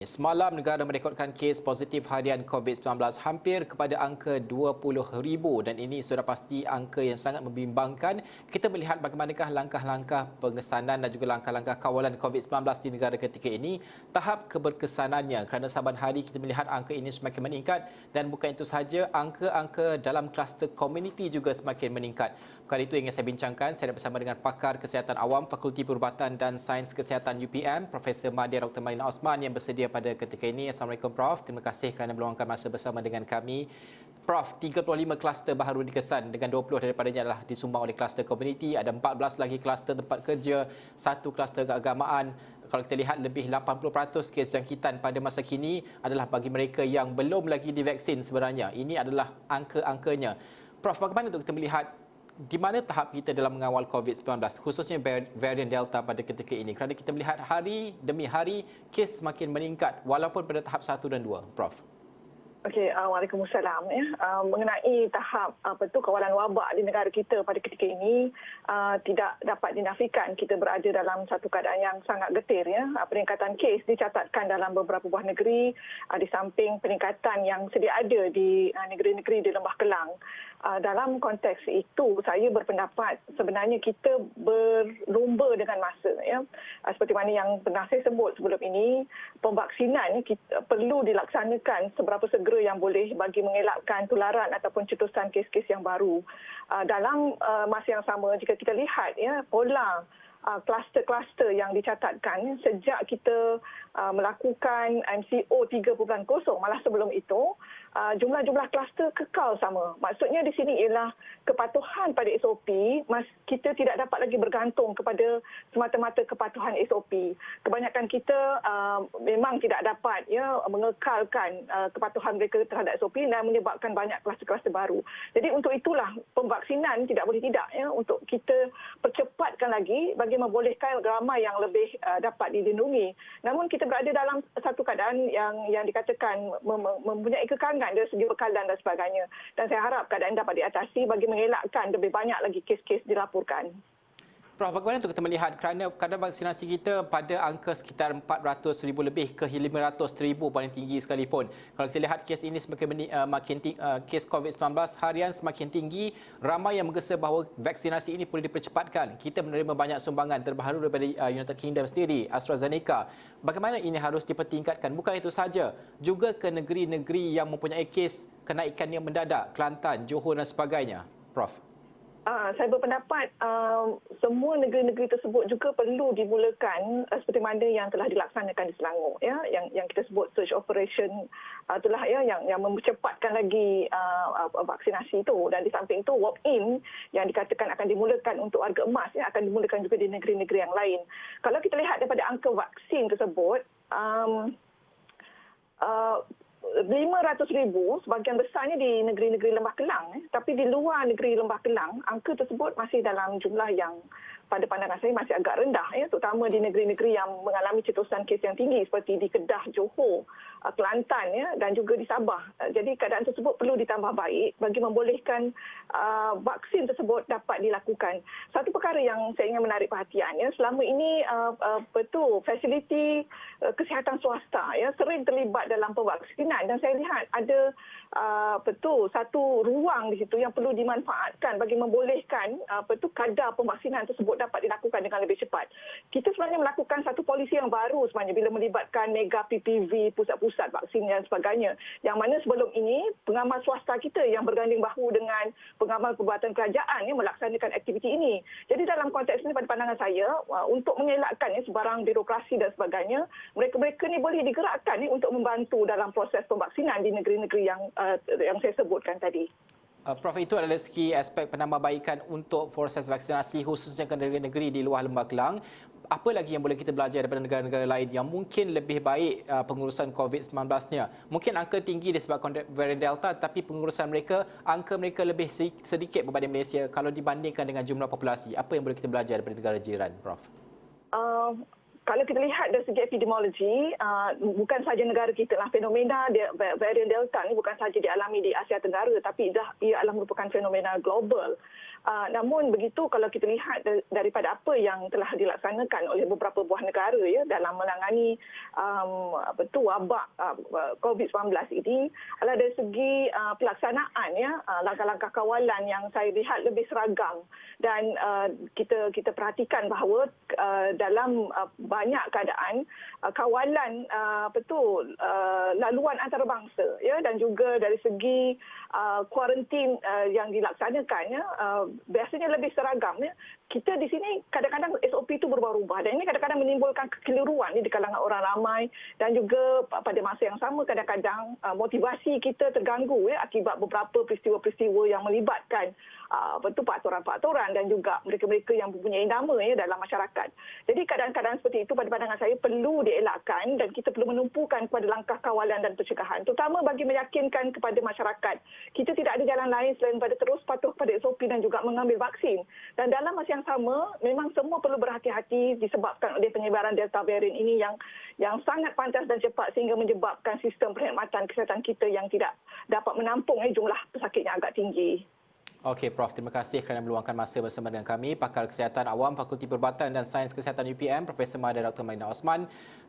Semalam negara merekodkan kes positif harian COVID-19 hampir kepada angka 20,000 dan ini sudah pasti angka yang sangat membimbangkan. Kita melihat bagaimanakah langkah-langkah pengesanan dan juga langkah-langkah kawalan COVID-19 di negara ketika ini, tahap keberkesanannya kerana saban hari kita melihat angka ini semakin meningkat dan bukan itu sahaja, angka-angka dalam kluster komuniti juga semakin meningkat. Perkara itu yang ingin saya bincangkan, saya bersama dengan pakar kesihatan awam Fakulti Perubatan dan Sains Kesihatan UPM, Profesor Madya Dr. Malina Osman yang bersedia pada ketika ini. Assalamualaikum Prof. Terima kasih kerana meluangkan masa bersama dengan kami. Prof, 35 kluster baru dikesan dengan 20 daripadanya adalah disumbang oleh kluster komuniti, ada 14 lagi kluster tempat kerja, 1 kluster keagamaan. Kalau kita lihat lebih 80% kes jangkitan pada masa kini adalah bagi mereka yang belum lagi divaksin sebenarnya. Ini adalah angka-angkanya. Prof, bagaimana untuk kita melihat di mana tahap kita dalam mengawal COVID-19, khususnya varian Delta pada ketika ini? Kerana kita melihat hari demi hari kes semakin meningkat walaupun pada tahap 1 dan 2, Prof. Okey, Waalaikumsalam. Mengenai tahap kawalan wabak di negara kita pada ketika ini, tidak dapat dinafikan kita berada dalam satu keadaan yang sangat getir. Peningkatan kes dicatatkan dalam beberapa buah negeri di samping peningkatan yang sedia ada di negeri-negeri di Lembah Kelang. Dalam konteks itu, saya berpendapat sebenarnya kita berlumba dengan masa. Seperti mana yang pernah saya sebut sebelum ini, pemvaksinan perlu dilaksanakan seberapa segera yang boleh bagi mengelakkan tularan ataupun cetusan kes-kes yang baru. Dalam masa yang sama, jika kita lihat pola kluster-kluster yang dicatatkan sejak kita melakukan MCO 3.0, malah sebelum itu, jumlah-jumlah kluster kekal sama. Maksudnya di sini ialah kepatuhan pada SOP, kita tidak dapat lagi bergantung kepada semata-mata kepatuhan SOP. Kebanyakan kita memang tidak dapat mengekalkan kepatuhan mereka terhadap SOP dan menyebabkan banyak kluster-kluster baru. Jadi untuk itulah pemvaksinan tidak boleh tidak untuk kita percepatkan lagi bagi membolehkan ramai yang lebih dapat dilindungi. Namun kita berada dalam satu keadaan yang dikatakan mempunyai kekangan dari segi bekalan dan sebagainya. Dan saya harap keadaan dapat diatasi bagi mengelakkan lebih banyak lagi kes-kes dilaporkan. Prof, bagaimana untuk kita melihat kerana kadar vaksinasi kita pada angka sekitar 400,000 lebih ke 500,000 paling tinggi sekalipun. Kalau kita lihat kes ini kes COVID-19 harian semakin tinggi, ramai yang menggesa bahawa vaksinasi ini perlu dipercepatkan. Kita menerima banyak sumbangan terbaru daripada United Kingdom sendiri, AstraZeneca. Bagaimana ini harus dipertingkatkan? Bukan itu sahaja, juga ke negeri-negeri yang mempunyai kes kenaikan yang mendadak, Kelantan, Johor dan sebagainya, Prof. Saya berpendapat semua negeri-negeri tersebut juga perlu dimulakan seperti mana yang telah dilaksanakan di Selangor, yang kita sebut search operation, itulah yang mempercepatkan lagi vaksinasi itu. Dan di samping itu walk-in yang dikatakan akan dimulakan untuk harga emas akan dimulakan juga di negeri-negeri yang lain. Kalau kita lihat daripada angka vaksin tersebut, 500,000 sebahagian besarnya di negeri-negeri Lembah Kelang, tapi di luar negeri Lembah Kelang angka tersebut masih dalam jumlah yang pada pandangan saya masih agak rendah, terutama di negeri-negeri yang mengalami cetusan kes yang tinggi seperti di Kedah, Johor, Kelantan dan juga di Sabah. Jadi keadaan tersebut perlu ditambah baik bagi membolehkan vaksin tersebut dapat dilakukan. Satu perkara yang saya ingin menarik perhatian, selama ini fasiliti kesihatan swasta sering terlibat dalam pemvaksinan dan saya lihat ada satu ruang di situ yang perlu dimanfaatkan bagi membolehkan kadar pemvaksinan tersebut dapat dilakukan dengan lebih cepat. Kita sebenarnya melakukan satu polisi yang baru sebenarnya bila melibatkan mega PPV, pusat-pusat vaksin dan sebagainya. Yang mana sebelum ini pengamal swasta kita yang berganding bahu dengan pengamal perubatan kerajaan melaksanakan aktiviti ini. Jadi dalam konteks ini pada pandangan saya untuk mengelakkan sebarang birokrasi dan sebagainya, mereka-mereka ni boleh digerakkan untuk membantu dalam proses pemvaksinan di negeri-negeri yang saya sebutkan tadi. Prof, itu adalah segi aspek penambahbaikan untuk proses vaksinasi khususnya ke negeri-negeri di luar Lembah Kelang. Apa lagi yang boleh kita belajar daripada negara-negara lain yang mungkin lebih baik pengurusan COVID-19-nya? Mungkin angka tinggi disebabkan varian Delta, tapi pengurusan mereka, angka mereka lebih sedikit berbanding Malaysia kalau dibandingkan dengan jumlah populasi. Apa yang boleh kita belajar daripada negara jiran, Prof? Kalau kita lihat dari segi epidemiologi, bukan sahaja negara kita lah, fenomena varian Delta ni bukan sahaja dialami di Asia Tenggara, tapi ia adalah merupakan fenomena global. Namun begitu, kalau kita lihat daripada apa yang telah dilaksanakan oleh beberapa buah negara ya dalam menangani wabak COVID-19 ini adalah dari segi pelaksanaan ya langkah-langkah kawalan yang saya lihat lebih seragam, dan kita perhatikan bahawa dalam banyak keadaan kawalan laluan antarabangsa ya, dan juga dari segi kuarantin yang dilaksanakan ya, biasanya lebih seragam ya. Kita di sini kadang-kadang SOP itu berubah-ubah, dan ini kadang-kadang menimbulkan kekeliruan di kalangan orang ramai, dan juga pada masa yang sama kadang-kadang motivasi kita terganggu ya akibat beberapa peristiwa-peristiwa yang melibatkan peraturan-peraturan dan juga mereka-mereka yang mempunyai nama ya dalam masyarakat. Jadi keadaan-keadaan seperti itu pada pandangan saya perlu dielakkan, dan kita perlu menumpukan kepada langkah kawalan dan pencegahan, terutama bagi meyakinkan kepada masyarakat kita tidak ada jalan lain selain pada terus patuh pada SOP dan juga mengambil vaksin. Dan dalam masa yang sama, memang semua perlu berhati-hati disebabkan oleh penyebaran Delta variant ini yang sangat pantas dan cepat, sehingga menyebabkan sistem perkhidmatan kesihatan kita yang tidak dapat menampung jumlah pesakit yang agak tinggi. Okey, Prof. Terima kasih kerana meluangkan masa bersama dengan kami. Pakar Kesihatan Awam Fakulti Perubatan dan Sains Kesihatan UPM, Profesor Madya Dr. Malina Osman.